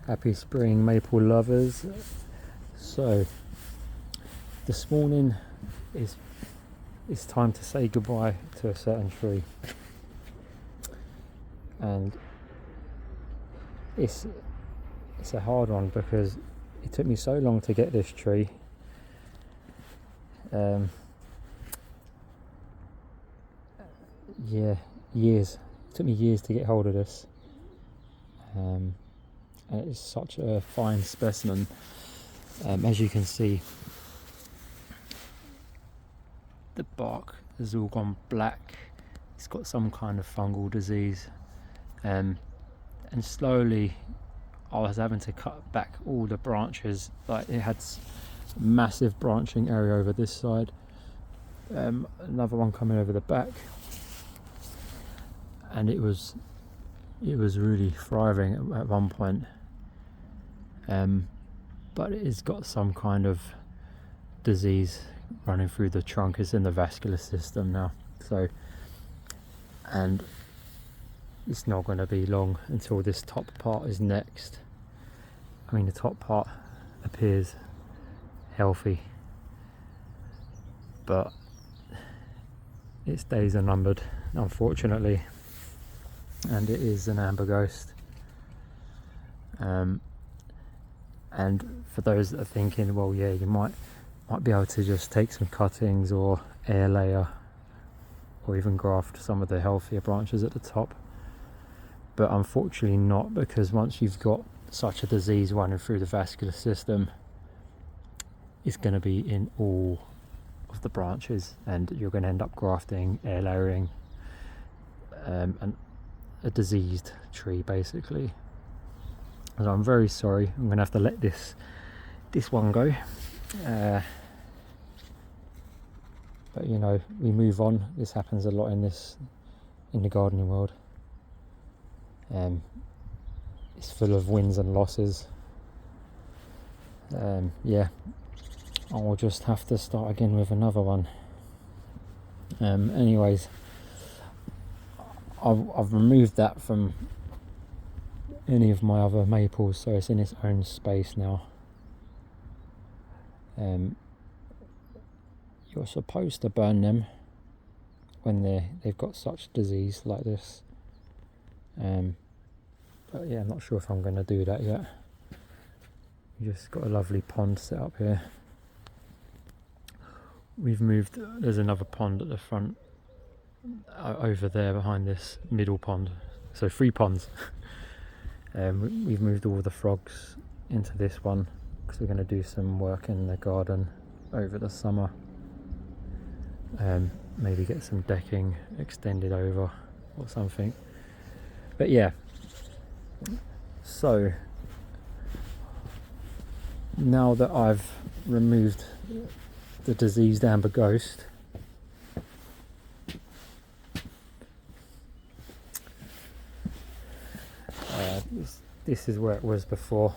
Happy spring, maple lovers. So this morning it's time to say goodbye to a certain tree, and it's a hard one because it took me so long to get this tree. Years. It took me years to get hold of this. And it's such a fine specimen. As you can see, the bark has all gone black. It's got some kind of fungal disease, and slowly I was having to cut back all the branches. Like, it had massive branching area over this side, another one coming over the back, and it was really thriving at one point, but it's got some kind of disease running through the trunk. It's in the vascular system now, so, and it's not going to be long until this top part is next. I mean, the top part appears healthy, but its days are numbered, unfortunately, and it is an Amber Ghost. And for those that are thinking, well, yeah, you might be able to just take some cuttings or air layer, or even graft some of the healthier branches at the top, but unfortunately not, because once you've got such a disease running through the vascular system, it's going to be in all of the branches, and you're going to end up grafting, air layering, and a diseased tree basically. So I'm very sorry, I'm going to have to let this one go, but you know, we move on. This happens a lot in the gardening world. It's full of wins and losses. Yeah, I'll just have to start again with another one. Anyways, I've removed that from any of my other maples, so it's in its own space now. You're supposed to burn them when they've got such disease like this, but yeah, I'm not sure if I'm going to do that yet. We just got a lovely pond set up here. We've moved, there's another pond at the front, over there behind this middle pond, so 3 ponds. We've moved all the frogs into this one because we're going to do some work in the garden over the summer. Maybe get some decking extended over or something. But yeah, so now that I've removed the diseased Amber Ghost, this is where it was before,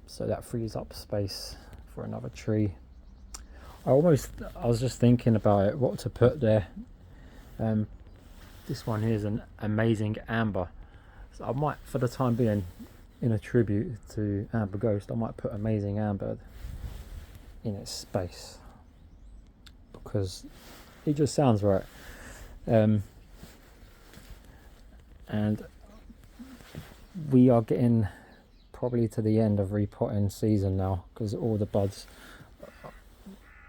so that frees up space for another tree. I was just thinking about it, what to put there. This one here is an amazing amber, so I might, for the time being, in a tribute to Amber Ghost, I might put amazing amber in its space because it just sounds right. And we are getting probably to the end of repotting season now, because all the buds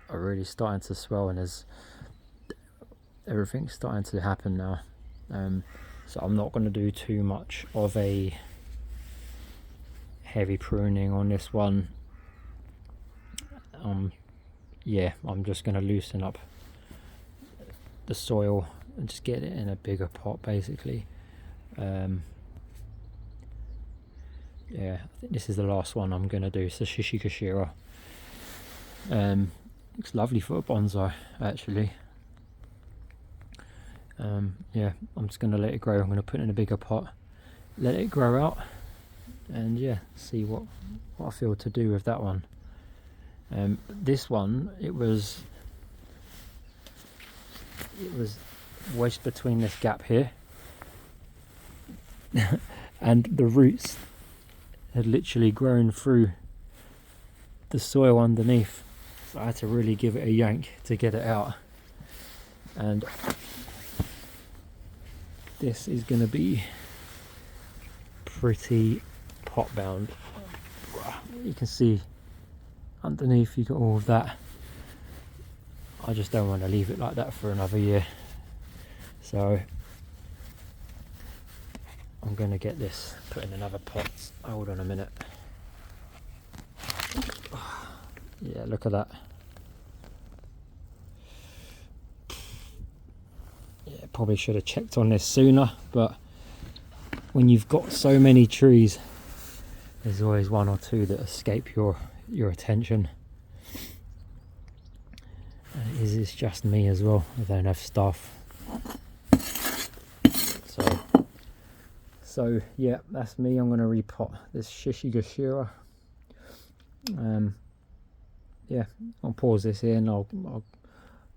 are really starting to swell, and everything's starting to happen now. So I'm not going to do too much of a heavy pruning on this one. Yeah, I'm just going to loosen up the soil and just get it in a bigger pot basically. Yeah, I think this is the last one I'm going to do. It's a Shishigashira. Looks lovely for a bonsai actually. Yeah, I'm just going to let it grow. I'm going to put it in a bigger pot, let it grow out, and yeah, see what I feel to do with that one. This one, it was wedged between this gap here and the roots had literally grown through the soil underneath, so I had to really give it a yank to get it out. And this is going to be pretty pot bound. You can see underneath you got all of that. I just don't want to leave it like that for another year, so I'm going to get this put in another pot. Hold on a minute. Yeah, look at that. Yeah, probably should have checked on this sooner, but when you've got so many trees, there's always one or two that escape your attention. And it's just me as well. I don't have staff. So yeah, that's me. I'm going to repot this Shishigashira. Yeah, I'll pause this here and I'll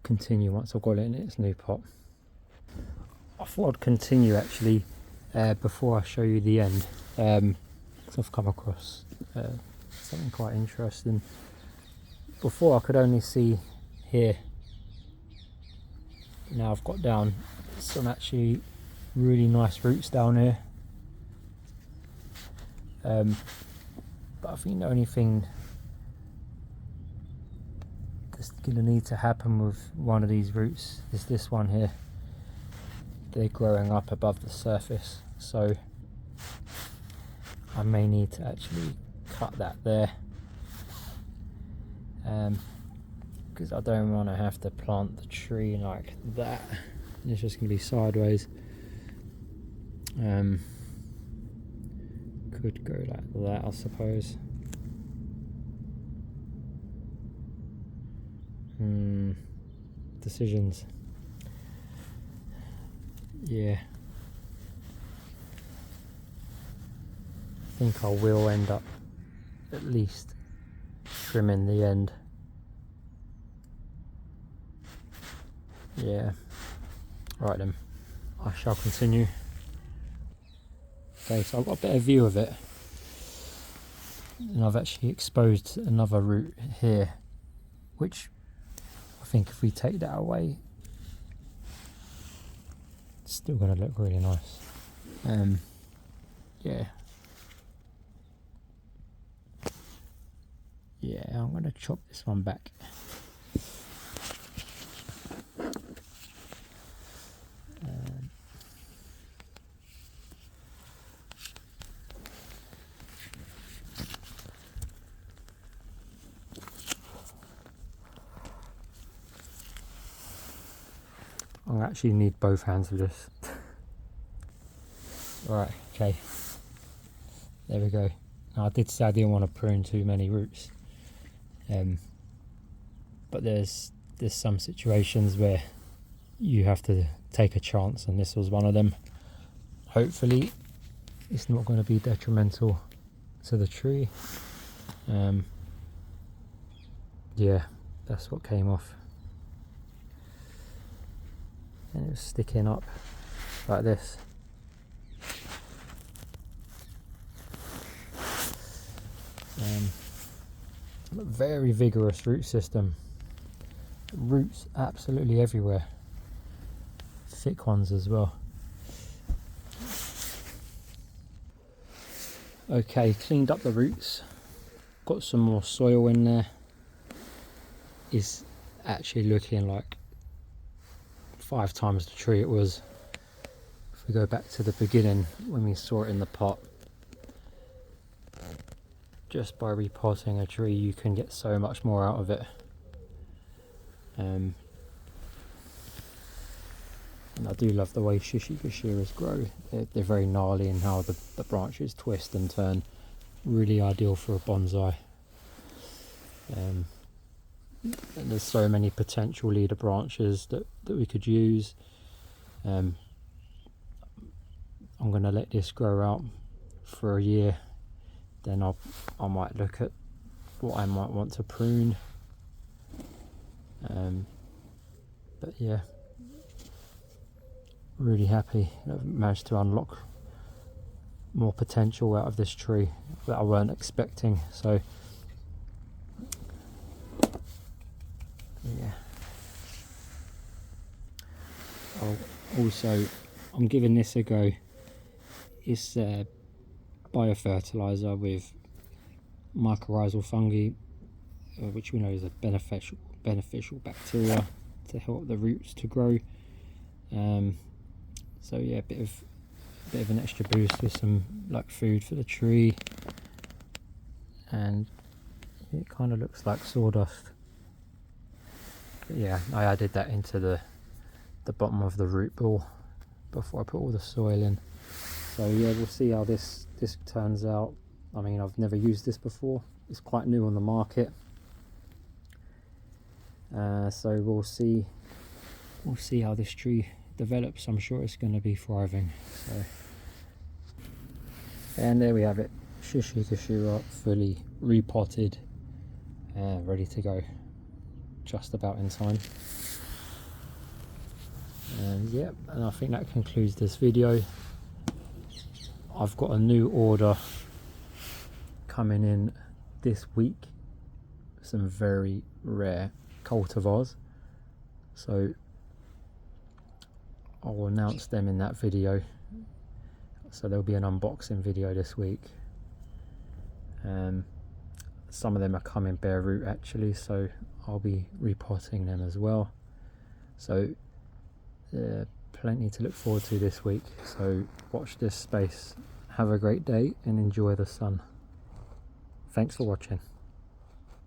continue once I've got it in its new pot. I thought I'd continue actually before I show you the end, because I've come across something quite interesting. Before I could only see here. Now I've got down some actually really nice roots down here. But I think the only thing that's going to need to happen with one of these roots is this one here. They're growing up above the surface, so I may need to actually cut that there, because I don't want to have to plant the tree like that. It's just going to be sideways. Could go like that, I suppose. Decisions. Yeah, I think I will end up at least trimming the end. Yeah, right then, I shall continue. Okay, so I've got a better view of it, and I've actually exposed another root here, which I think if we take that away, it's still going to look really nice. Yeah, I'm going to chop this one back. I actually need both hands for this. Right, okay. There we go. Now, I did say I didn't want to prune too many roots. But there's some situations where you have to take a chance, and this was one of them. Hopefully it's not going to be detrimental to the tree. Yeah, that's what came off. And it was sticking up like this. Very vigorous root system. Roots absolutely everywhere. Thick ones as well. Okay, cleaned up the roots. Got some more soil in there. Is actually looking like 5 times the tree it was. If we go back to the beginning when we saw it in the pot, just by repotting a tree you can get so much more out of it. And I do love the way Shishigashiras grow. They're very gnarly in how the branches twist and turn. Really ideal for a bonsai. And there's so many potential leader branches that we could use. I'm going to let this grow out for a year, then I might look at what I might want to prune. But yeah, really happy I've managed to unlock more potential out of this tree that I weren't expecting. So yeah. Oh, also, I'm giving this a go. It's biofertilizer with mycorrhizal fungi, which we know is a beneficial bacteria to help the roots to grow. So yeah, a bit of an extra boost with some like food for the tree, and it kind of looks like sawdust. But yeah, I added that into the bottom of the root ball before I put all the soil in. So yeah, we'll see how this turns out. I mean, I've never used this before. It's quite new on the market. So we'll see how this tree develops. I'm sure it's going to be thriving. So, and there we have it, Shishigashira, fully repotted, ready to go, just about in time. And yeah, and I think that concludes this video. I've got a new order coming in this week, some very rare cultivars, so I'll announce them in that video. So there'll be an unboxing video this week. Some of them are coming bare root actually, so I'll be repotting them as well. So plenty to look forward to this week, so watch this space. Have a great day and enjoy the sun. Thanks for watching.